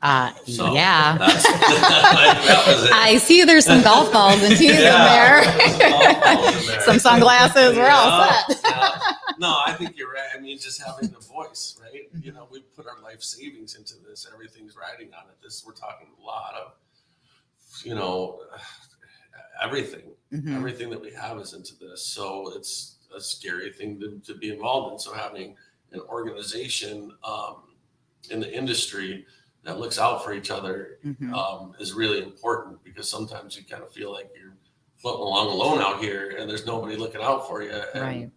Yeah. That was it. I see there's some golf balls and tees in there. Some sunglasses. We're all set. No, I think you're right. I mean, just having the voice, right? We put our life savings into this. Everything's riding on it. We're talking a lot of, everything. Everything that we have is into this. So it's a scary thing to be involved in. So having an organization in the industry that looks out for each other is really important, because sometimes you kind of feel like you're floating along alone out here and there's nobody looking out for you. And,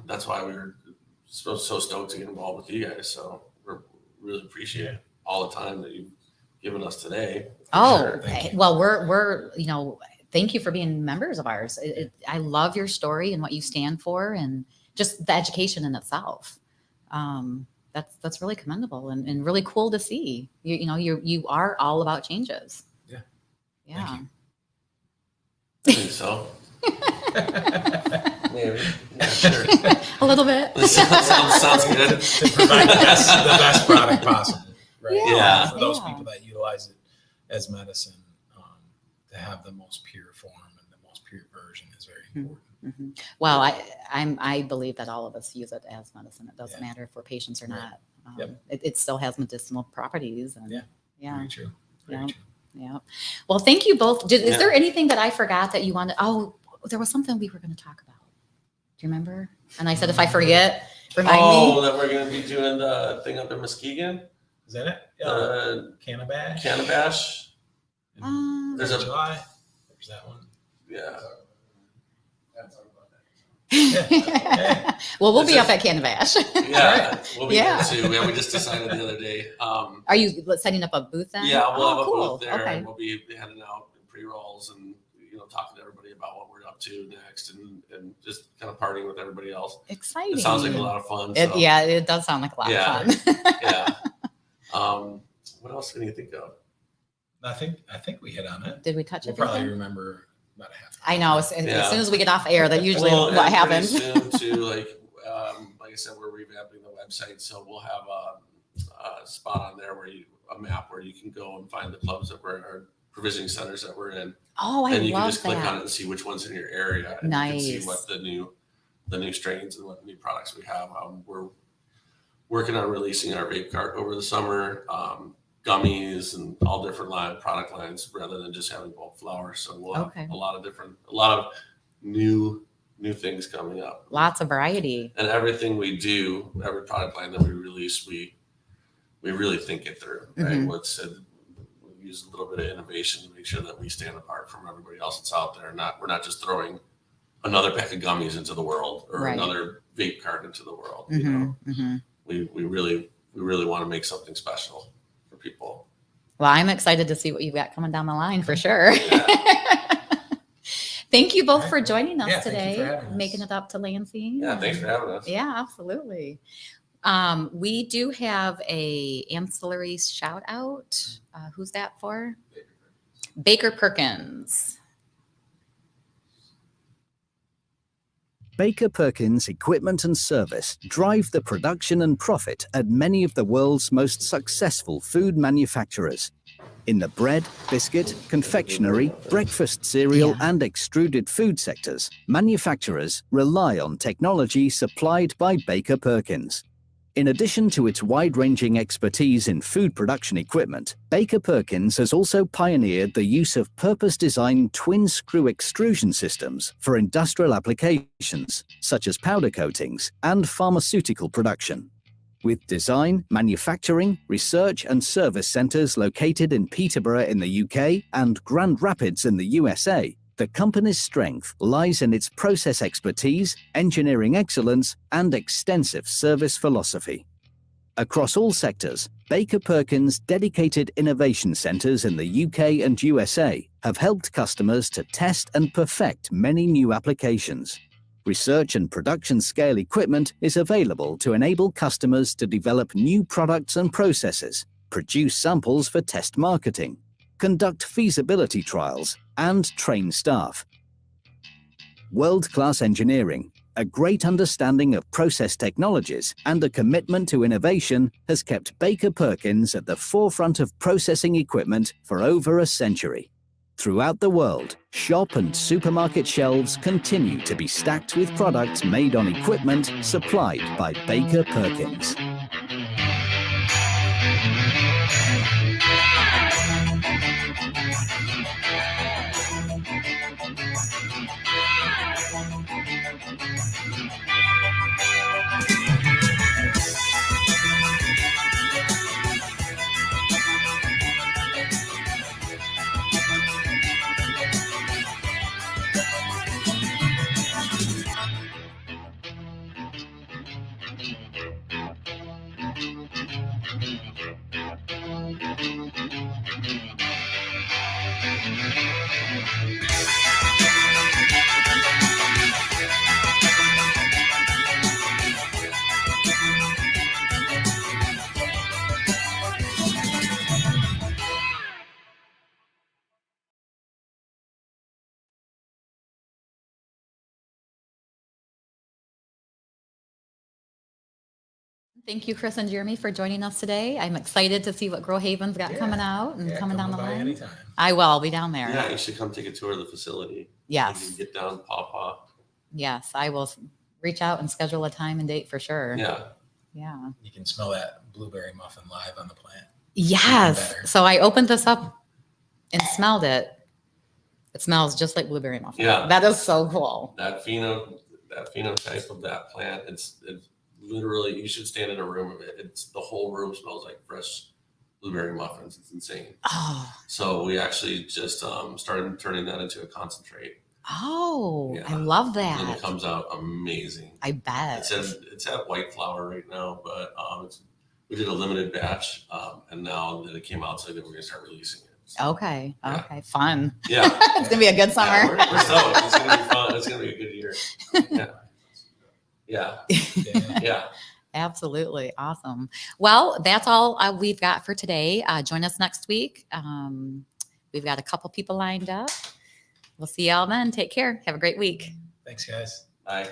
that's why we were so stoked to get involved with you guys. So we really appreciate all the time that you've given us today. Oh, well, we're thank you for being members of ours. I love your story and what you stand for, and just the education in itself. That's really commendable and really cool to see. You are all about changes. Yeah. I think so. Maybe. Yeah, sure. A little bit. Sounds good. To provide the best product possible, right? Yeah. For those people that utilize it as medicine, to have the most pure form and the most pure version is very important. Mm-hmm. Well, I believe that all of us use it as medicine. It doesn't matter if we're patients or not. It still has medicinal properties. And, Very true. Very true. Yeah. Well, thank you both. Is there anything that I forgot that you wanted? Oh, there was something we were going to talk about. Do you remember? And I said, if I forget, remind me. Oh, that we're going to be doing the thing up in Muskegon. Is that it? Cannabis. There's a July. There's that one. Yeah. Well, we'll be up at Cannacast. Yeah, we'll be there too. Yeah, we just decided the other day. Are you setting up a booth then? Yeah, we'll have a cool. booth there, and we'll be handing out pre-rolls and talking to everybody about what we're up to next, and just kind of partying with everybody else. Exciting. It sounds like a lot of fun. It does sound like a lot of fun. Yeah. What else can you think of? I think we hit on it. Did we touch it? We'll probably remember about a half. I know. As soon as we get off air, that usually what happens. Soon too, like I said, we're revamping the website, so we'll have a spot on there a map where you can go and find the clubs that our provisioning centers that we're in. Oh, and you can just click on it and see which one's in your area, and nice. You can see what the new strains and what new products we have. We're working on releasing our vape cart over the summer. Gummies and all different product lines rather than just having bulk flower. So we'll have a lot of new things coming up. Lots of variety. And everything we do, every product line that we release, we really think it through. Right? Mm-hmm. We use a little bit of innovation to make sure that we stand apart from everybody else that's out there. We're not just throwing another pack of gummies into the world or another vape cart into the world. Mm-hmm. Mm-hmm. We really want to make something special for people. Well, I'm excited to see what you've got coming down the line for sure. Yeah. Thank you both for joining us today, thank you for having us. making it up to Lansing. Yeah, thanks for having us. Yeah, absolutely. We do have a ancillary shout out. Who's that for? Baker Perkins. Baker Perkins Equipment and Service drive the production and profit at many of the world's most successful food manufacturers. In the bread, biscuit, confectionery, breakfast cereal, and extruded food sectors, manufacturers rely on technology supplied by Baker Perkins. In addition to its wide-ranging expertise in food production equipment, Baker Perkins has also pioneered the use of purpose-designed twin-screw extrusion systems for industrial applications, such as powder coatings and pharmaceutical production. With design, manufacturing, research and service centers located in Peterborough in the UK and Grand Rapids in the USA, the company's strength lies in its process expertise, engineering excellence, and extensive service philosophy. Across all sectors, Baker Perkins' dedicated innovation centers in the UK and USA have helped customers to test and perfect many new applications. Research and production scale equipment is available to enable customers to develop new products and processes, produce samples for test marketing, conduct feasibility trials, and train staff. World-class engineering, a great understanding of process technologies, and a commitment to innovation has kept Baker Perkins at the forefront of processing equipment for over a century. Throughout the world, shop and supermarket shelves continue to be stacked with products made on equipment supplied by Baker Perkins. Thank you, Chris and Jeremy, for joining us today. I'm excited to see what Grow Haven's got coming out and coming down the line. Anytime. I will. I'll be down there. Yeah, you should come take a tour of the facility. Yes. You can get down Pawpaw. Yes, I will reach out and schedule a time and date for sure. Yeah. Yeah. You can smell that blueberry muffin live on the plant. Yes. Better. So I opened this up and smelled it. It smells just like blueberry muffin. Yeah. That is so cool. That phenotype of that plant, it's literally, you should stand in a room of it. It's the whole room smells like fresh blueberry muffins. It's insane. Oh. So we actually just started turning that into a concentrate. Oh, Yeah. I love And that. it comes out amazing. I bet. It's at white flour right now, but we did a limited batch, and now that it came out, so that we're gonna start releasing it. So, Okay. Yeah. Okay. Fun. Yeah, It's gonna be a good summer. Yeah, we're stoked. It's gonna be fun. It's gonna be a good year. Yeah, yeah. Absolutely. Awesome. Well, that's all we've got for today. Join us next week. We've got a couple people lined up. We'll see y'all then. Take care. Have a great week. Thanks, guys. Bye.